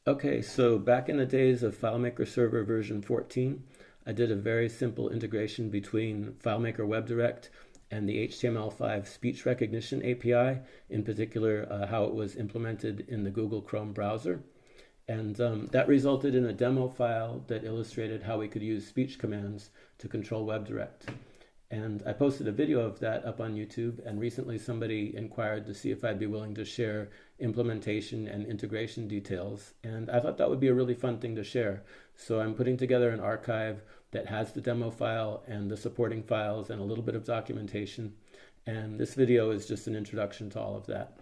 Okay, so back in the days of FileMaker Server version 14, I did a very simple integration between FileMaker WebDirect and the HTML5 speech recognition API, in particular how it was implemented in the Google Chrome browser. And that resulted in a demo file that illustrated how we could use speech commands to control WebDirect. And I posted a video of that up on YouTube, and recently somebody inquired to see if I'd be willing to share implementation and integration details. And I thought that would be a really fun thing to share. So I'm putting together an archive that has the demo file and the supporting files and a little bit of documentation. And this video is just an introduction to all of that.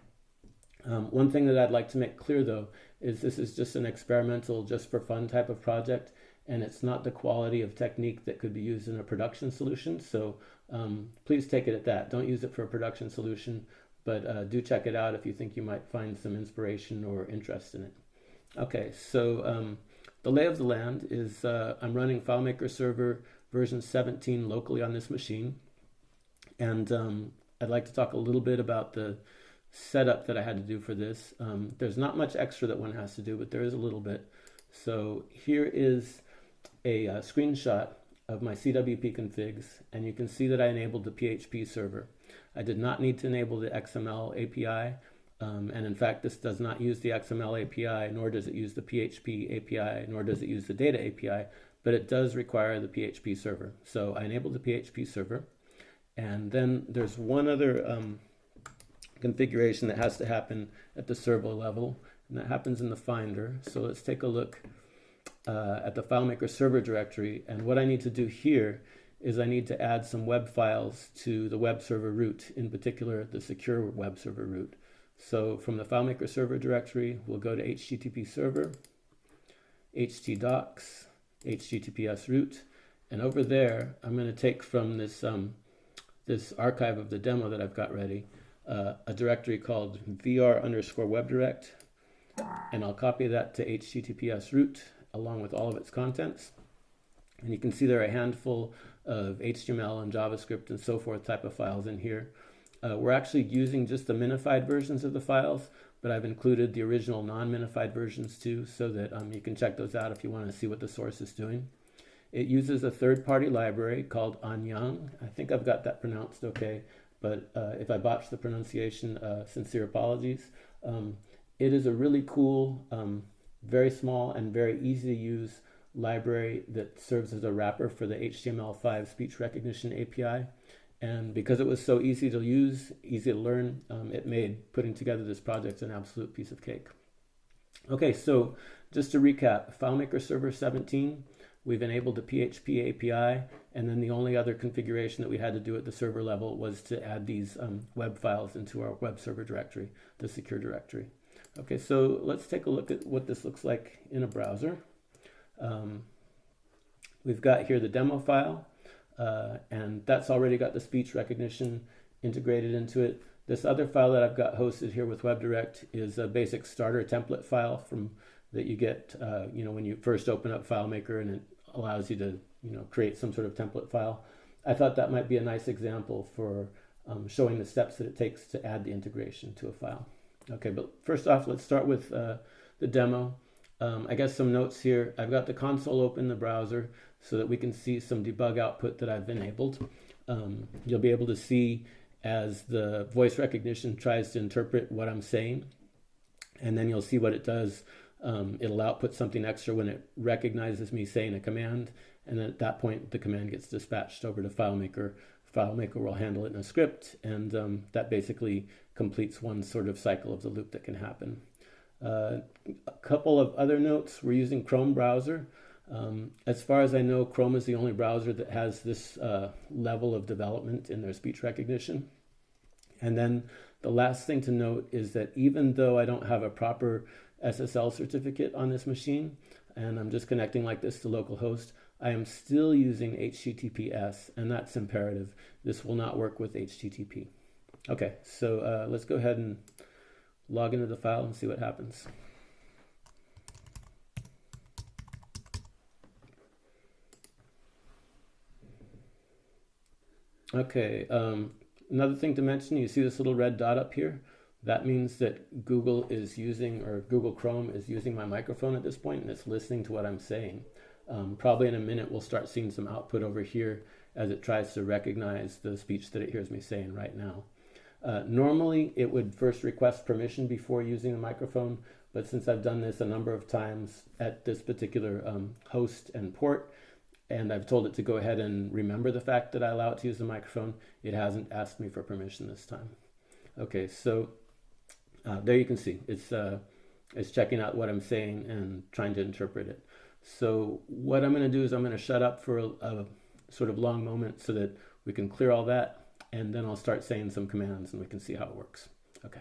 One thing that I'd like to make clear though is this is just an experimental, just for fun type of project, and it's not the quality of technique that could be used in a production solution. So please take it at that. Don't use it for a production solution, but do check it out if you think you might find some inspiration or interest in it. Okay, so the lay of the land is I'm running FileMaker Server version 17 locally on this machine, and I'd like to talk a little bit about the setup that I had to do for this. There's not much extra that one has to do, but there is a little bit. So here is a screenshot of my CWP configs, and you can see that I enabled the PHP server. I did not need to enable the XML API, and in fact this does not use the XML API, nor does it use the PHP API, nor does it use the data API, but it does require the PHP server. So I enabled the PHP server, and then there's one other configuration that has to happen at the server level, and that happens in the Finder. So let's take a look at the FileMaker server directory, and what I need to do here is I need to add some web files to the web server root, in particular the secure web server root. So from the FileMaker server directory, we'll go to HTTP server, htdocs, https root, and over there I'm going to take from this this archive of the demo that I've got ready a directory called vr_webdirect, and I'll copy that to https root along with all of its contents. And you can see there are a handful of HTML and JavaScript and so forth type of files in here. We're actually using just the minified versions of the files, but I've included the original non-minified versions too, so that you can check those out if you want to see what the source is doing. It uses a third-party library called Anyang. I think I've got that pronounced okay, but if I botched the pronunciation, sincere apologies. It is a really cool, very small and very easy to use library that serves as a wrapper for the HTML5 speech recognition API. And because it was so easy to use, easy to learn, it made putting together this project an absolute piece of cake. Okay, so just to recap, FileMaker Server 17, we've enabled the PHP API, and then the only other configuration that we had to do at the server level was to add these web files into our web server directory, the secure directory. Okay, so let's take a look at what this looks like in a browser. We've got here the demo file, and that's already got the speech recognition integrated into it. This other file that I've got hosted here with WebDirect is a basic starter template file that you get when you first open up FileMaker, and it allows you to create some sort of template file. I thought that might be a nice example for showing the steps that it takes to add the integration to a file. Okay, but first off, let's start with the demo. I guess some notes here. I've got the console open in the browser so that we can see some debug output that I've enabled. You'll be able to see as the voice recognition tries to interpret what I'm saying, and then you'll see what it does. It'll output something extra when it recognizes me saying a command, and then at that point the command gets dispatched over to FileMaker. FileMaker will handle it in a script, and that basically completes one sort of cycle of the loop that can happen. A couple of other notes. We're using Chrome browser. As far as I know, Chrome is the only browser that has this level of development in their speech recognition. And then the last thing to note is that even though I don't have a proper SSL certificate on this machine, and I'm just connecting like this to localhost, I am still using HTTPS, and that's imperative. This will not work with HTTP. Okay, so let's go ahead and log into the file and see what happens. Okay, another thing to mention, you see this little red dot up here? That means that Google is using, or Google Chrome is using my microphone at this point, and it's listening to what I'm saying. Probably in a minute we'll start seeing some output over here as it tries to recognize the speech that it hears me saying right now. Normally it would first request permission before using the microphone, but since I've done this a number of times at this particular host and port, and I've told it to go ahead and remember the fact that I allow it to use the microphone, it hasn't asked me for permission this time. Okay, so there you can see it's checking out what I'm saying and trying to interpret it. So what I'm going to do is I'm going to shut up for a sort of long moment so that we can clear all that, and then I'll start saying some commands and we can see how it works. Okay.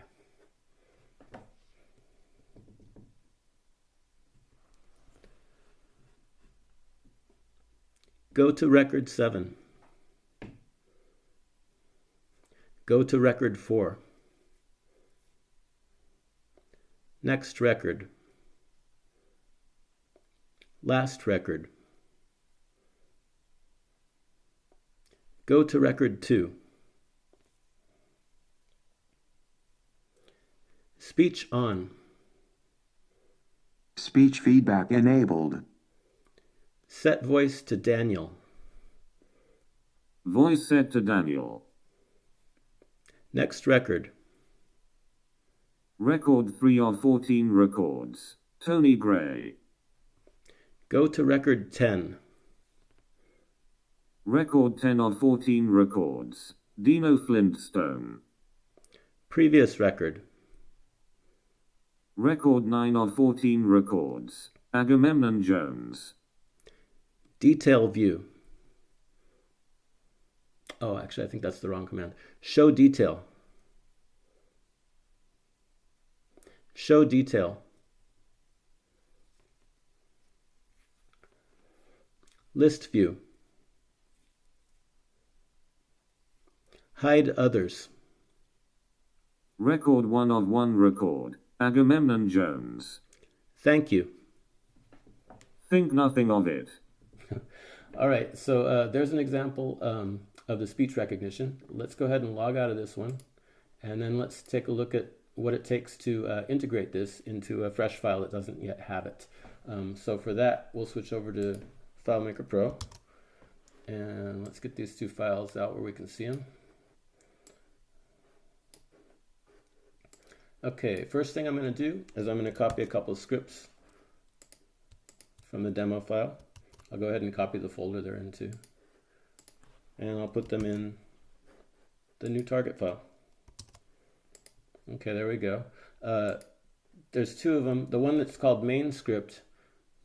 Go to record 7. Go to record 4. Next record. Last record. Go to record 2. Speech on. Speech feedback enabled. Set voice to Daniel. Voice set to Daniel. Next record. Record 3 of 14 records. Tony Gray. Go to record 10. Record 10 of 14 records. Dino Flintstone. Previous record. Record 9 of 14 records. Agamemnon Jones. Detail view. Oh, actually, I think that's the wrong command. Show detail. Show detail. List view. Hide others. Record 1 of 1 record. Agamemnon Jones. Thank you. Think nothing of it. All right, so there's an example of the speech recognition. Let's go ahead and log out of this one, and then let's take a look at what it takes to integrate this into a fresh file that doesn't yet have it. So for that, we'll switch over to FileMaker Pro, and let's get these two files out where we can see them. Okay, first thing I'm going to do is I'm going to copy a couple of scripts from the demo file. I'll go ahead and copy the folder they're into, and I'll put them in the new target file. Okay, there we go. There's two of them. The one that's called main script,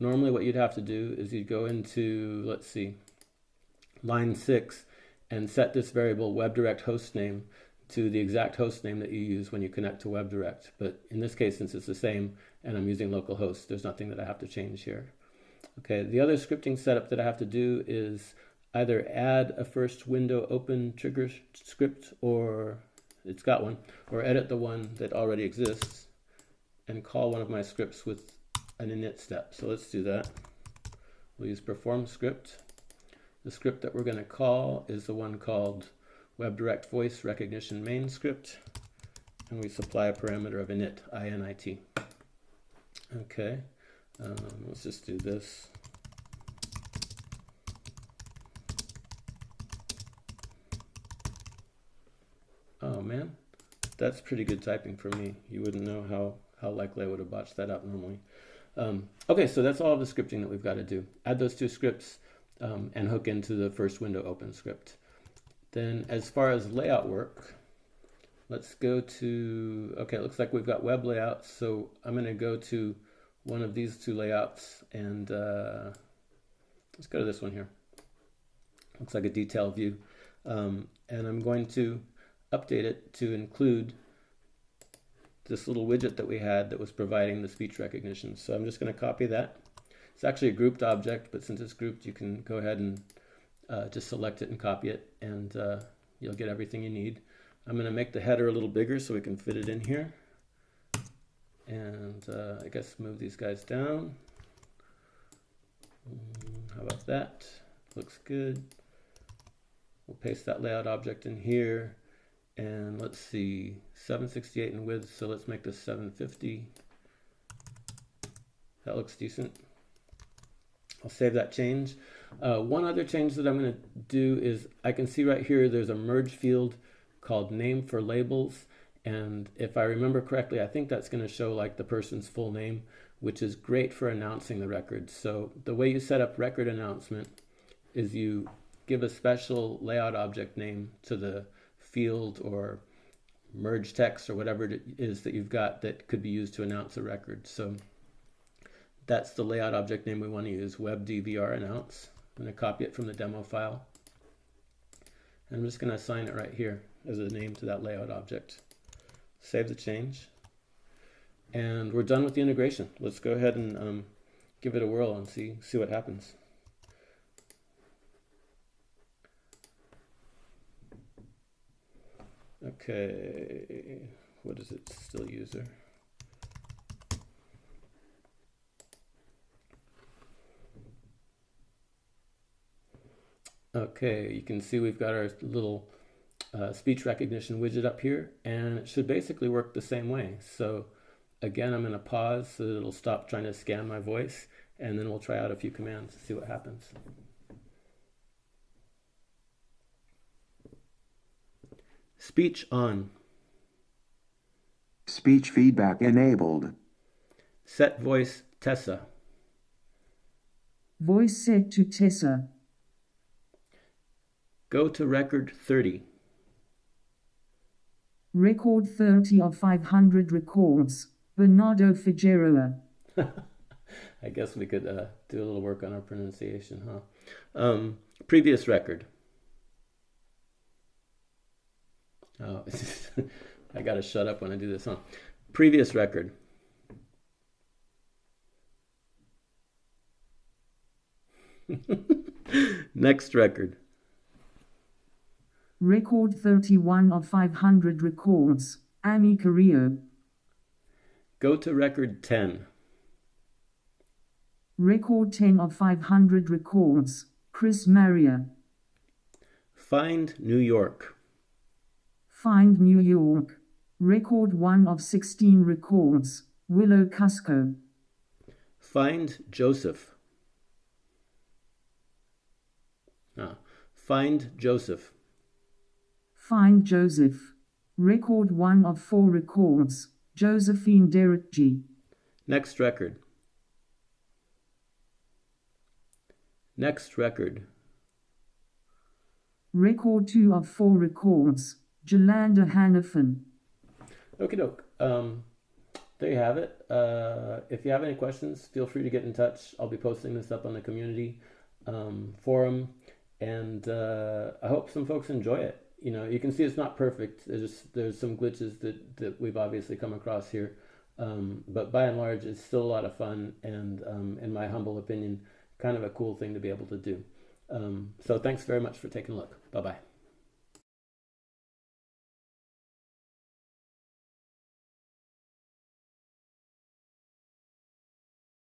normally what you'd have to do is you'd go into, let's see, line 6 and set this variable WebDirect hostname to the exact host name that you use when you connect to WebDirect. But in this case, since it's the same and I'm using localhost, there's nothing that I have to change here. Okay, the other scripting setup that I have to do is either add a first window open trigger script, or it's got one, or edit the one that already exists and call one of my scripts with an init step. So let's do that. We'll use perform script. The script that we're going to call is the one called WebDirect voice recognition main script, and we supply a parameter of init, init. Okay. Let's just do this. Oh man, that's pretty good typing for me. You wouldn't know how likely I would have botched that up normally. Okay, so that's all of the scripting that we've got to do. Add those two scripts and hook into the first window open script. Then as far as layout work, let's go to, okay, it looks like we've got web layouts, so I'm going to go to one of these two layouts, and let's go to this one here. Looks like a detail view, and I'm going to update it to include this little widget that we had that was providing the speech recognition. So I'm just going to copy that. It's actually a grouped object, but since it's grouped, you can go ahead and just select it and copy it, and you'll get everything you need. I'm going to make the header a little bigger so we can fit it in here. And I guess move these guys down. How about that? Looks good. We'll paste that layout object in here. And let's see, 768 in width, so let's make this 750. That looks decent. I'll save that change. One other change that I'm going to do is I can see right here there's a merge field called name for labels, and if I remember correctly, I think that's going to show like the person's full name, which is great for announcing the record. So the way you set up record announcement is you give a special layout object name to the field or merge text or whatever it is that you've got that could be used to announce a record. So that's the layout object name we want to use, WebDVR announce. I'm going to copy it from the demo file. And I'm just going to assign it right here as a name to that layout object. Save the change. And we're done with the integration. Let's go ahead and give it a whirl and see what happens. Okay, what is it? Still user. Okay, you can see we've got our little speech recognition widget up here, and it should basically work the same way. So again, I'm going to pause so that it'll stop trying to scan my voice, and then we'll try out a few commands to see what happens. Speech on. Speech feedback enabled. Set voice Tessa. Voice set to Tessa. Go to record 30. Record 30 of 500 records. Bernardo Figueroa. I guess we could do a little work on our pronunciation, huh? Previous record. Oh, I gotta shut up when I do this, huh? Previous record. Next record. Record 31 of 500 records. Amy Carrillo. Go to record 10. Record 10 of 500 records. Chris Maria. Find New York. Find New York. Record 1 of 16 records. Willow Cusco. Find Joseph. Find Joseph. Find Joseph. Record 1 of 4 records. Josephine Derek G. Next record. Next record. Record 2 of 4 records. Jolanda Hannafin. Okie doke. There you have it. If you have any questions, feel free to get in touch. I'll be posting this up on the community forum, and I hope some folks enjoy it. You know, you can see it's not perfect. There's some glitches that we've obviously come across here, but by and large, it's still a lot of fun, and in my humble opinion, kind of a cool thing to be able to do. So thanks very much for taking a look. Bye-bye.